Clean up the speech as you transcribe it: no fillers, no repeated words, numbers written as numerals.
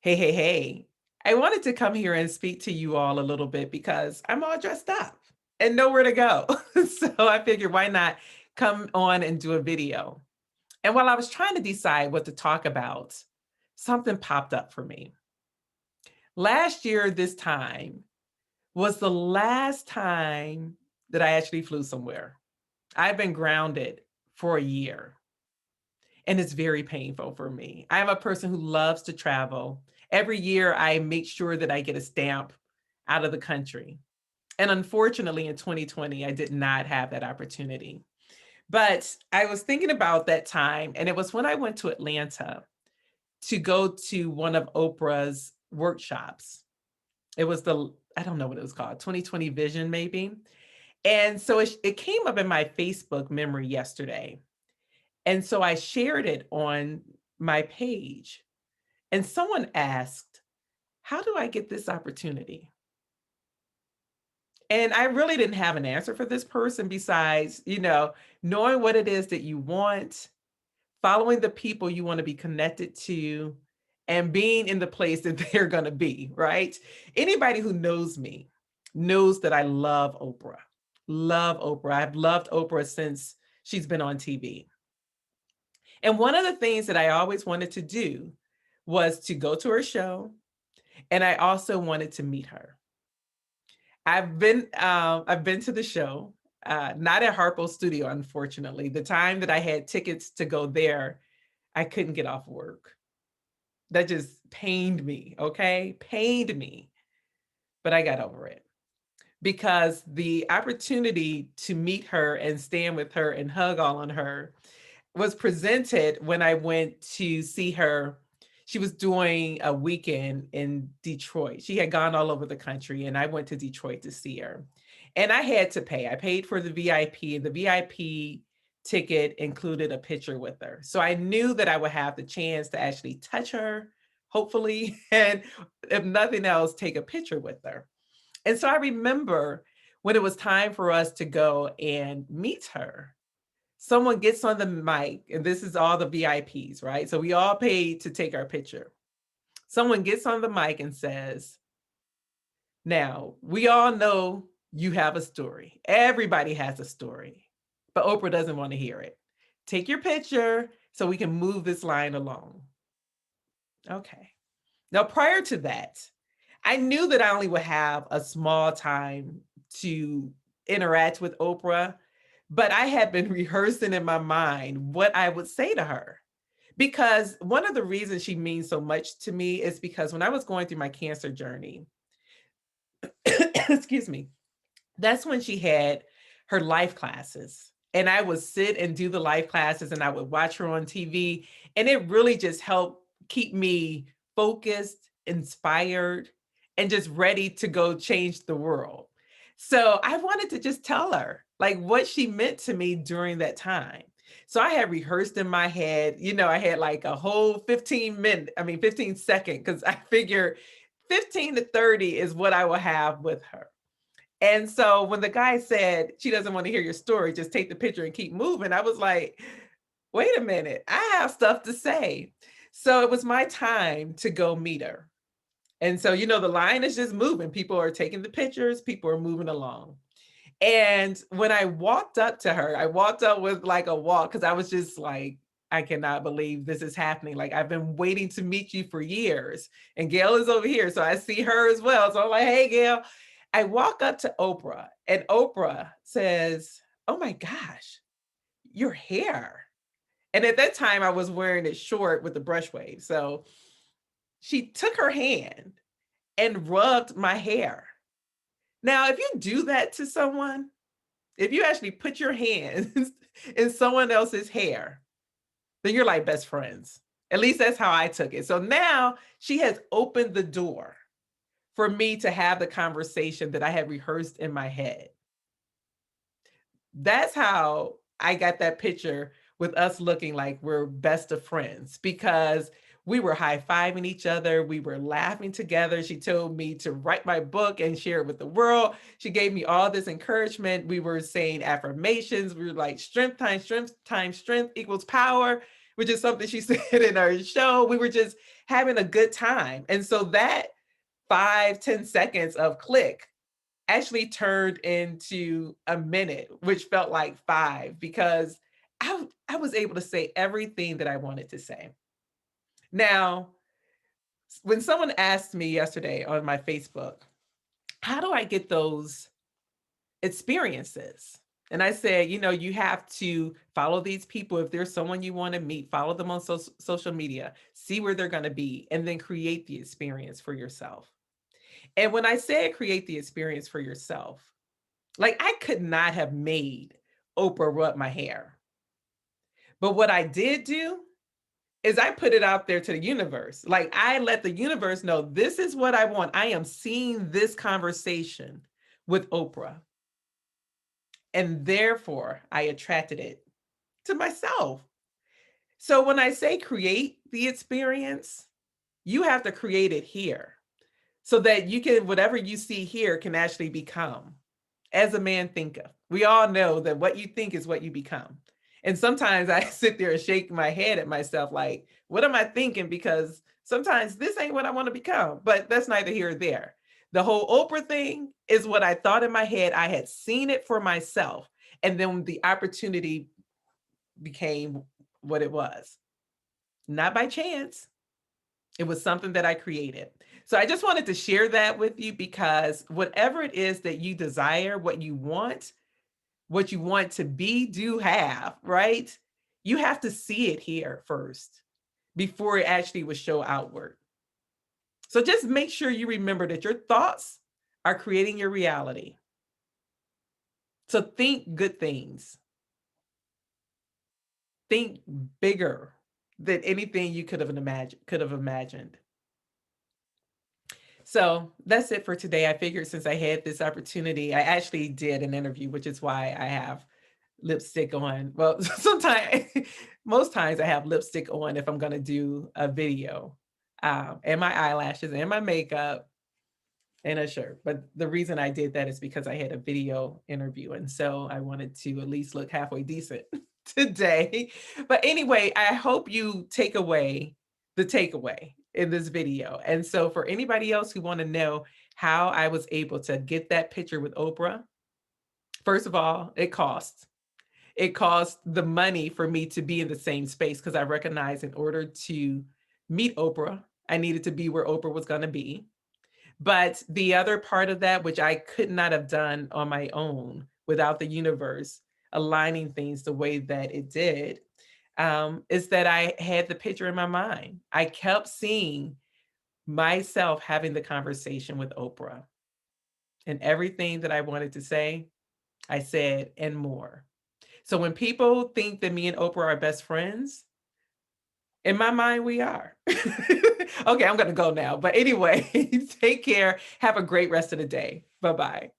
Hey, hey, hey. I wanted to come here and speak to you all a little bit because I'm all dressed up and nowhere to go. So I figured why not come on and do a video. And while I was trying to decide what to talk about, something popped up for me. Last year, this time was the last time that I actually flew somewhere. I've been grounded for a year. And it's very painful for me. I am a person who loves to travel. Every year, I make sure that I get a stamp out of the country. And unfortunately, in 2020, I did not have that opportunity. But I was thinking about that time, and it was when I went to Atlanta to go to one of Oprah's workshops. It was I don't know what it was called, 2020 Vision, maybe. And so it came up in my Facebook memory yesterday. And so I shared it on my page, and someone asked, "How do I get this opportunity?" And I really didn't have an answer for this person besides, knowing what it is that you want, following the people you want to be connected to, and being in the place that they're going to be, right? Anybody who knows me knows that I love Oprah. Love Oprah. I've loved Oprah since she's been on TV. And one of the things that I always wanted to do was to go to her show, and I also wanted to meet her. I've been to the show, not at Harpo Studio, unfortunately. The time that I had tickets to go there, I couldn't get off work. That just pained me, okay? Pained me, but I got over it because the opportunity to meet her and stand with her and hug all on her was presented when I went to see her. She was doing a weekend in Detroit. She had gone all over the country, and I went to Detroit to see her. And I had to pay. I paid for the VIP, and the VIP ticket included a picture with her. So I knew that I would have the chance to actually touch her, hopefully, and if nothing else, take a picture with her. And so I remember when it was time for us to go and meet her, someone gets on the mic, and this is all the VIPs, right? So we all paid to take our picture. Someone gets on the mic and says, "Now, we all know you have a story. Everybody has a story, but Oprah doesn't want to hear it. Take your picture so we can move this line along." Okay. Now, prior to that, I knew that I only would have a small time to interact with Oprah, but I had been rehearsing in my mind what I would say to her. Because one of the reasons she means so much to me is because when I was going through my cancer journey, excuse me, that's when she had her life classes. And I would sit and do the life classes and I would watch her on TV. And it really just helped keep me focused, inspired, and just ready to go change the world. So I wanted to just tell her like what she meant to me during that time. So I had rehearsed in my head, I had like a whole 15 second, because I figure 15 to 30 is what I will have with her. And so when the guy said, "She doesn't want to hear your story, just take the picture and keep moving," I was like, wait a minute, I have stuff to say. So it was my time to go meet her. And so, the line is just moving. People are taking the pictures, people are moving along. And when I walked up to her, I walked up with like a walk because I was just like, I cannot believe this is happening. Like, I've been waiting to meet you for years. And Gail is over here. So I see her as well. So I'm like, "Hey, Gail." I walk up to Oprah, and Oprah says, "Oh my gosh, your hair." And at that time, I was wearing it short with the brush wave. So she took her hand and rubbed my hair. Now, if you do that to someone, if you actually put your hands in someone else's hair, then you're like best friends. At least that's how I took it. So now she has opened the door for me to have the conversation that I had rehearsed in my head. That's how I got that picture with us looking like we're best of friends because we were high-fiving each other. We were laughing together. She told me to write my book and share it with the world. She gave me all this encouragement. We were saying affirmations. We were like strength times strength times strength equals power. which is something she said in her show. We were just having a good time. And so that 5-10 seconds of click actually turned into a minute, which felt like five, because I was able to say everything that I wanted to say. Now, when someone asked me yesterday on my Facebook, how do I get those experiences? And I said, you have to follow these people. If there's someone you want to meet, follow them on social media, see where they're going to be, and then create the experience for yourself. And when I said create the experience for yourself, like I could not have made Oprah rub my hair. But what I did do is I put it out there to the universe. Like I let the universe know this is what I want. I am seeing this conversation with Oprah. And therefore, I attracted it to myself. So when I say create the experience, you have to create it here so that you can, whatever you see here can actually become. As a man thinketh. We all know that what you think is what you become. And sometimes I sit there and shake my head at myself like, what am I thinking? Because sometimes this ain't what I want to become, but that's neither here or there. The whole Oprah thing is what I thought in my head. I had seen it for myself. And then the opportunity became what it was. Not by chance. It was something that I created. So I just wanted to share that with you because whatever it is that you desire, what you want to be, do have, right? You have to see it here first before it actually will show outward. So just make sure you remember that your thoughts are creating your reality. So think good things. Think bigger than anything you could have imagined. So that's it for today. I figured since I had this opportunity, I actually did an interview, which is why I have lipstick on. Well, sometimes, most times I have lipstick on if I'm going to do a video, and my eyelashes and my makeup and a shirt. But the reason I did that is because I had a video interview. And so I wanted to at least look halfway decent today. But anyway, I hope you take away the takeaway in this video. And so for anybody else who want to know how I was able to get that picture with Oprah, first of all, it costs. It cost the money for me to be in the same space because I recognized in order to meet Oprah, I needed to be where Oprah was going to be. But the other part of that, which I could not have done on my own without the universe aligning things the way that it did, is that I had the picture in my mind. I kept seeing myself having the conversation with Oprah. And everything that I wanted to say, I said, and more. So when people think that me and Oprah are best friends, in my mind, we are. Okay, I'm going to go now. But anyway, take care. Have a great rest of the day. Bye-bye.